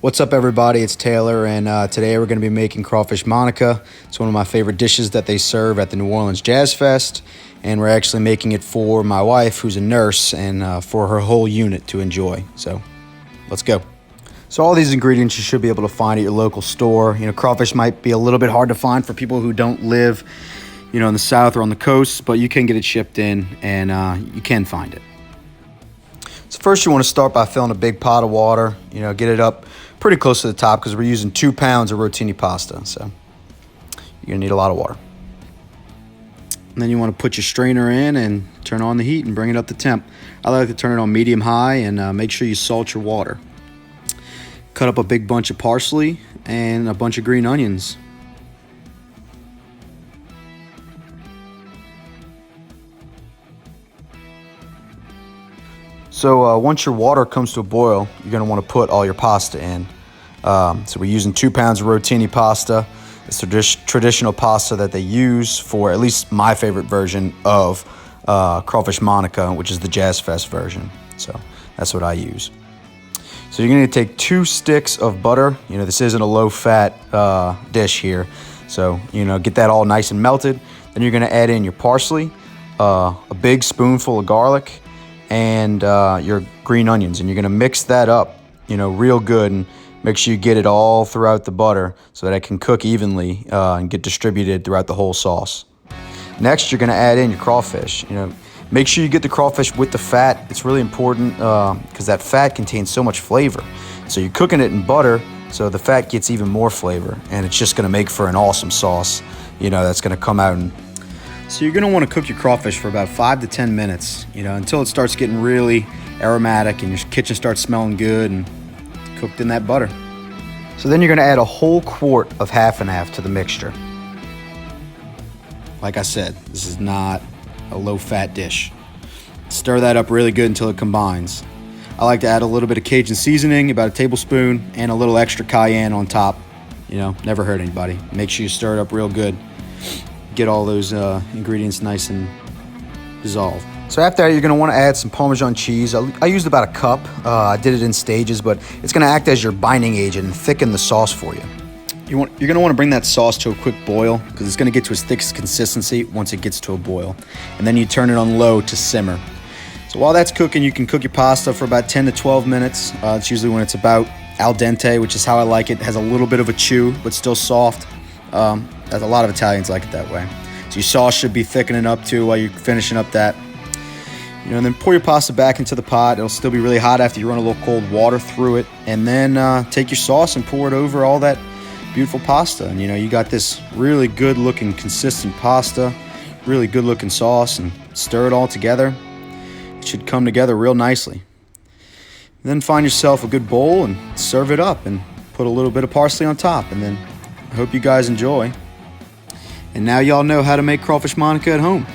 What's up, everybody? It's Taylor, and today we're going to be making Crawfish Monica. It's one of my favorite dishes that they serve at the New Orleans Jazz Fest, and we're actually making it for my wife, who's a nurse, and for her whole unit to enjoy. So let's go. So all these ingredients you should be able to find at your local store. You know, crawfish might be a little bit hard to find for people who don't live, in the South or on the coast, but you can get it shipped in, and you can find it. So first you want to start by filling a big pot of water, get it up pretty close to the top because we're using 2 pounds of rotini pasta. So you're going to need a lot of water. And then you want to put your strainer in and turn on the heat and bring it up to temp. I like to turn it on medium high and make sure you salt your water. Cut up a big bunch of parsley and a bunch of green onions. So once your water comes to a boil, you're going to want to put all your pasta in. So we're using 2 pounds of rotini pasta. It's the traditional pasta that they use for at least my favorite version of Crawfish Monica, which is the Jazz Fest version. So that's what I use. So you're going to take 2 sticks of butter. This isn't a low-fat dish here. So, get that all nice and melted. Then you're going to add in your parsley, a big spoonful of garlic, and your green onions, and you're going to mix that up real good, and make sure you get it all throughout the butter so that it can cook evenly and get distributed throughout the whole sauce. Next, you're going to add in your crawfish. Make sure you get the crawfish with the fat. It's really important because that fat contains so much flavor. So you're cooking it in butter, so the fat gets even more flavor, and it's just going to make for an awesome sauce that's going to come out. And so you're going to want to cook your crawfish for about 5 to 10 minutes, until it starts getting really aromatic and your kitchen starts smelling good and cooked in that butter. So then you're going to add a whole quart of half and half to the mixture. Like I said, this is not a low-fat dish. Stir that up really good until it combines. I like to add a little bit of Cajun seasoning, about a tablespoon, and a little extra cayenne on top. Never hurt anybody. Make sure you stir it up real good. Get all those ingredients nice and dissolved. So after that, you're going to want to add some Parmesan cheese. I used about a cup. I did it in stages, but it's going to act as your binding agent and thicken the sauce for you. You're going to want to bring that sauce to a quick boil because it's going to get to its thickest consistency once it gets to a boil. And then you turn it on low to simmer. So while that's cooking, you can cook your pasta for about 10 to 12 minutes. It's usually when it's about al dente, which is how I like it. It has a little bit of a chew, but still soft. A lot of Italians like it that way. So your sauce should be thickening up too while you're finishing up that. And then pour your pasta back into the pot. It'll still be really hot after you run a little cold water through it. And then take your sauce and pour it over all that beautiful pasta. And you got this really good looking consistent pasta, really good looking sauce, and stir it all together. It should come together real nicely. And then find yourself a good bowl and serve it up and put a little bit of parsley on top. And then I hope you guys enjoy. And now y'all know how to make Crawfish Monica at home.